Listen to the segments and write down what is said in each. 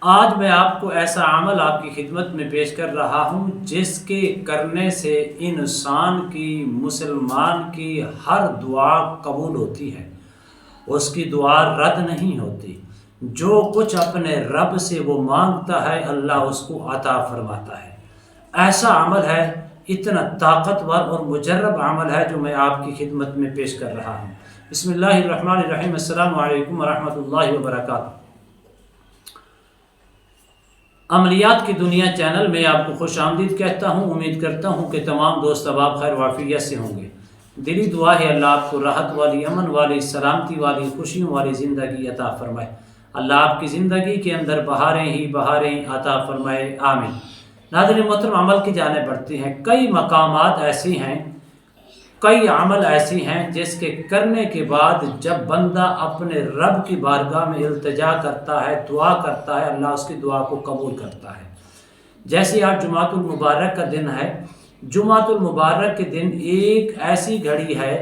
آج میں آپ کو ایسا عمل آپ کی خدمت میں پیش کر رہا ہوں جس کے کرنے سے انسان کی، مسلمان کی ہر دعا قبول ہوتی ہے، اس کی دعا رد نہیں ہوتی۔ جو کچھ اپنے رب سے وہ مانگتا ہے اللہ اس کو عطا فرماتا ہے۔ ایسا عمل ہے، اتنا طاقتور اور مجرب عمل ہے جو میں آپ کی خدمت میں پیش کر رہا ہوں۔ بسم اللہ الرحمن الرحیم۔ السلام علیکم ورحمۃ اللہ وبرکاتہ۔ عملیات کی دنیا چینل میں آپ کو خوش آمدید کہتا ہوں۔ امید کرتا ہوں کہ تمام دوست احباب خیر وافیت سے ہوں گے۔ دلی دعا ہے اللہ آپ کو راحت والی، امن والی، سلامتی والی، خوشیوں والی زندگی عطا فرمائے۔ اللہ آپ کی زندگی کے اندر بہاریں ہی بہاریں عطا فرمائے، آمین۔ ناظرین محترم، عمل کی جانب بڑھتے ہیں۔ کئی مقامات ایسی ہیں، کئی عمل ایسی ہیں جس کے کرنے کے بعد جب بندہ اپنے رب کی بارگاہ میں التجا کرتا ہے، دعا کرتا ہے، اللہ اس کی دعا کو قبول کرتا ہے۔ جیسے آج جمعۃ المبارک کا دن ہے۔ جمعۃ المبارک کے دن ایک ایسی گھڑی ہے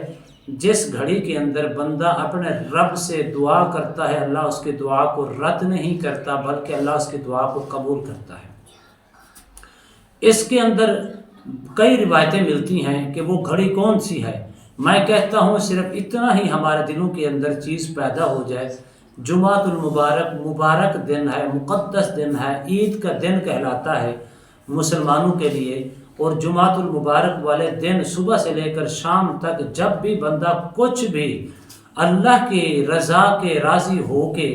جس گھڑی کے اندر بندہ اپنے رب سے دعا کرتا ہے، اللہ اس کی دعا کو رد نہیں کرتا بلکہ اللہ اس کی دعا کو قبول کرتا ہے۔ اس کے اندر کئی روایتیں ملتی ہیں کہ وہ گھڑی کون سی ہے۔ میں کہتا ہوں صرف اتنا ہی ہمارے دلوں کے اندر چیز پیدا ہو جائے، جمعۃ المبارک مبارک دن ہے، مقدس دن ہے، عید کا دن کہلاتا ہے مسلمانوں کے لیے۔ اور جمعۃ المبارک والے دن صبح سے لے کر شام تک جب بھی بندہ کچھ بھی اللہ کی رضا کے راضی ہو کے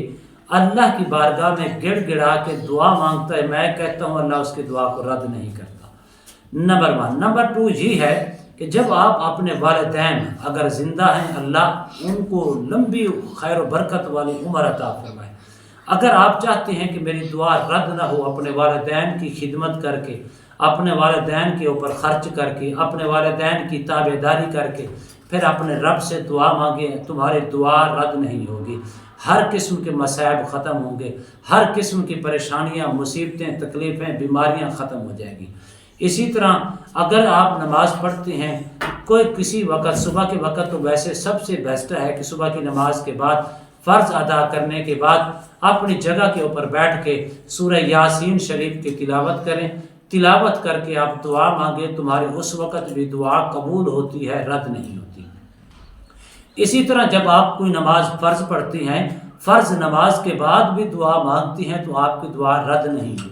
اللہ کی بارگاہ میں گڑ گڑا کے دعا مانگتا ہے، میں کہتا ہوں اللہ اس کی دعا کو رد نہیں کرتا۔ نمبر 1۔ نمبر 2 یہ ہے کہ جب آپ اپنے والدین اگر زندہ ہیں، اللہ ان کو لمبی خیر و برکت والی عمر عطا فرمائے۔ اگر آپ چاہتے ہیں کہ میری دعا رد نہ ہو، اپنے والدین کی خدمت کر کے، اپنے والدین کے اوپر خرچ کر کے، اپنے والدین کی تابع داری کر کے پھر اپنے رب سے دعا مانگیں، تمہاری دعا رد نہیں ہوگی۔ ہر قسم کے مصائب ختم ہوں گے، ہر قسم کی پریشانیاں، مصیبتیں، تکلیفیں، بیماریاں ختم ہو جائیں گی۔ اسی طرح اگر آپ نماز پڑھتے ہیں کوئی کسی وقت، صبح کے وقت تو ویسے سب سے بیسٹ ہے کہ صبح کی نماز کے بعد فرض ادا کرنے کے بعد اپنی جگہ کے اوپر بیٹھ کے سورہ یاسین شریف کی تلاوت کریں۔ تلاوت کر کے آپ دعا مانگیں، تمہاری اس وقت بھی دعا قبول ہوتی ہے، رد نہیں ہوتی۔ اسی طرح جب آپ کوئی نماز فرض پڑھتی ہیں، فرض نماز کے بعد بھی دعا مانگتی ہیں تو آپ کی دعا رد نہیں ہوتی۔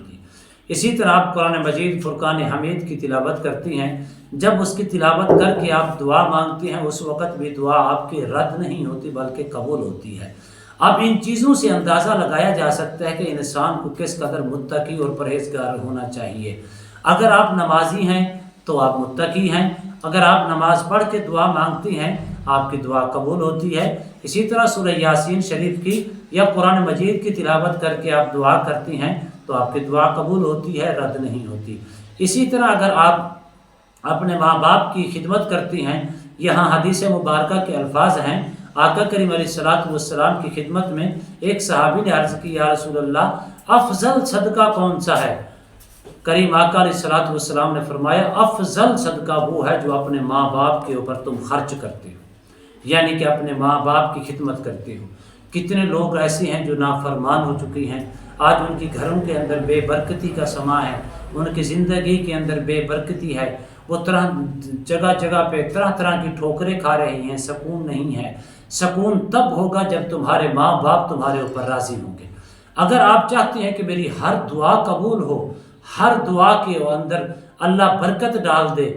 اسی طرح آپ قرآن مجید فرقان حمید کی تلاوت کرتی ہیں، جب اس کی تلاوت کر کے آپ دعا مانگتی ہیں اس وقت بھی دعا آپ کی رد نہیں ہوتی بلکہ قبول ہوتی ہے۔ اب ان چیزوں سے اندازہ لگایا جا سکتا ہے کہ انسان کو کس قدر متقی اور پرہیزگار ہونا چاہیے۔ اگر آپ نمازی ہیں تو آپ متقی ہیں، اگر آپ نماز پڑھ کے دعا مانگتی ہیں آپ کی دعا قبول ہوتی ہے۔ اسی طرح سورہ یاسین شریف کی یا قرآن مجید کی تلاوت کر کے آپ دعا کرتی ہیں تو آپ کی دعا قبول ہوتی ہے، رد نہیں ہوتی۔ اسی طرح اگر آپ اپنے ماں باپ کی خدمت کرتی ہیں، یہاں حدیث مبارکہ کے الفاظ ہیں، آقا کریم علیہ الصلوۃ والسلام کی خدمت میں ایک صحابی نے عرض کی، یا رسول اللہ افضل صدقہ کون سا ہے؟ کریم آقا علیہ الصلوۃ والسلام نے فرمایا، افضل صدقہ وہ ہے جو اپنے ماں باپ کے اوپر تم خرچ کرتے ہو، یعنی کہ اپنے ماں باپ کی خدمت کرتے ہو۔ کتنے لوگ ایسے ہیں جو نافرمان ہو چکی ہیں، آج ان کی گھروں کے اندر بے برکتی کا سما ہے، ان کی زندگی کے اندر بے برکتی ہے، وہ جگہ جگہ پہ طرح طرح کی ٹھوکریں کھا رہی ہیں، سکون نہیں ہے۔ سکون تب ہوگا جب تمہارے ماں باپ تمہارے اوپر راضی ہوں گے۔ اگر آپ چاہتے ہیں کہ میری ہر دعا قبول ہو، ہر دعا کے اندر اللہ برکت ڈال دے،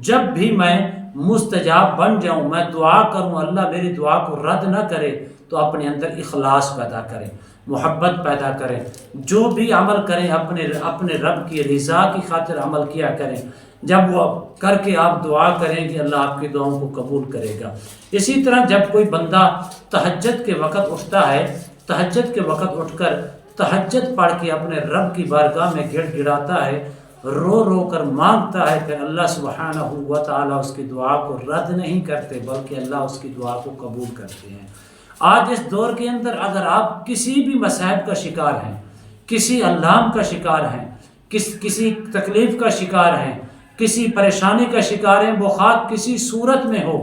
جب بھی میں مستجاب بن جاؤں، میں دعا کروں اللہ میری دعا کو رد نہ کرے، تو اپنے اندر اخلاص پیدا کریں، محبت پیدا کریں، جو بھی عمل کریں اپنے رب کی رضا کی خاطر عمل کیا کریں۔ جب وہ کر کے آپ دعا کریں کہ اللہ آپ کی دعاؤں کو قبول کرے گا۔ اسی طرح جب کوئی بندہ تہجد کے وقت اٹھتا ہے، تہجد کے وقت اٹھ کر تہجد پڑھ کے اپنے رب کی بارگاہ میں گڑ گڑاتا ہے، رو رو کر مانگتا ہے، پھر اللہ سبحانہ و تعالیٰ اس کی دعا کو رد نہیں کرتے بلکہ اللہ اس کی دعا کو قبول کرتے ہیں۔ آج اس دور کے اندر اگر آپ کسی بھی مصائب کا شکار ہیں، کسی الہام کا شکار ہیں، کسی تکلیف کا شکار ہیں، کسی پریشانی کا شکار ہیں، وہ خواہ کسی صورت میں ہو،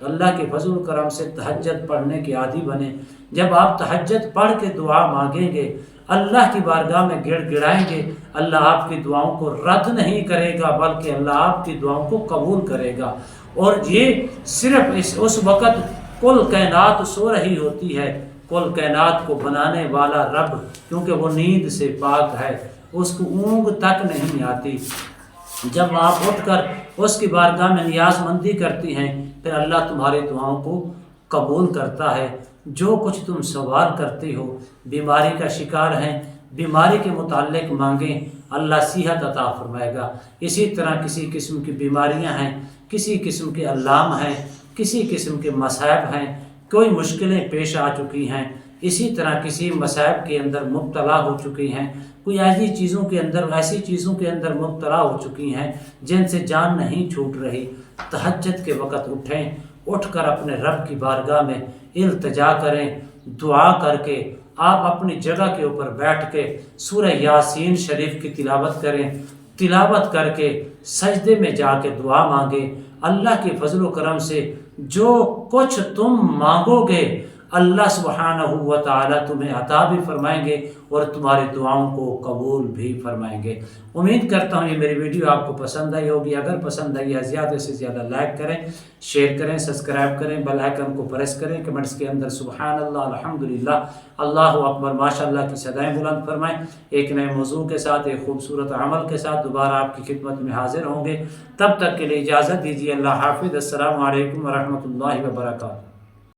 اللہ کے فضل و کرم سے تہجد پڑھنے کے عادی بنے۔ جب آپ تہجد پڑھ کے دعا مانگیں گے، اللہ کی بارگاہ میں گڑ گڑائیں گے، اللہ آپ کی دعاؤں کو رد نہیں کرے گا بلکہ اللہ آپ کی دعاؤں کو قبول کرے گا۔ اور یہ صرف اس وقت کل کائنات سو رہی ہوتی ہے، کل کائنات کو بنانے والا رب، کیونکہ وہ نیند سے پاک ہے، اس کو اونگ تک نہیں آتی۔ جب آپ اٹھ کر اس کی بارگاہ میں نیاز مندی کرتی ہیں، پھر اللہ تمہاری دعاؤں کو قبول کرتا ہے۔ جو کچھ تم سوال کرتے ہو، بیماری کا شکار ہیں، بیماری کے متعلق مانگیں، اللہ صحت عطا فرمائے گا۔ اسی طرح کسی قسم کی بیماریاں ہیں، کسی قسم کے علام ہیں، کسی قسم کے مصائب ہیں، کوئی مشکلیں پیش آ چکی ہیں، اسی طرح کسی مصائب کے اندر مبتلا ہو چکی ہیں، کوئی ایسی چیزوں کے اندر مبتلا ہو چکی ہیں جن سے جان نہیں چھوٹ رہی، تہجد کے وقت اٹھیں، اٹھ کر اپنے رب کی بارگاہ میں التجا کریں، دعا کر کے آپ اپنی جگہ کے اوپر بیٹھ کے سورہ یاسین شریف کی تلاوت کریں، تلاوت کر کے سجدے میں جا کے دعا مانگیں۔ اللہ کے فضل و کرم سے جو کچھ تم مانگو گے اللہ سبحانہ و تعالی تمہیں عطا بھی فرمائیں گے اور تمہاری دعاؤں کو قبول بھی فرمائیں گے۔ امید کرتا ہوں یہ میری ویڈیو آپ کو پسند آئی ہوگی۔ اگر پسند آئی ہے زیادہ سے زیادہ لائک کریں، شیئر کریں، سبسکرائب کریں، بیل آئیکن کو پریس کریں، کمنٹس کے اندر سبحان اللہ، الحمدللہ، اللہ اکبر، ماشاءاللہ کی صدائیں بلند فرمائیں۔ ایک نئے موضوع کے ساتھ، ایک خوبصورت عمل کے ساتھ دوبارہ آپ کی خدمت میں حاضر ہوں گے۔ تب تک کے لیے اجازت دیجیے، اللہ حافظ، السلام علیکم ورحمۃ اللہ وبرکاتہ۔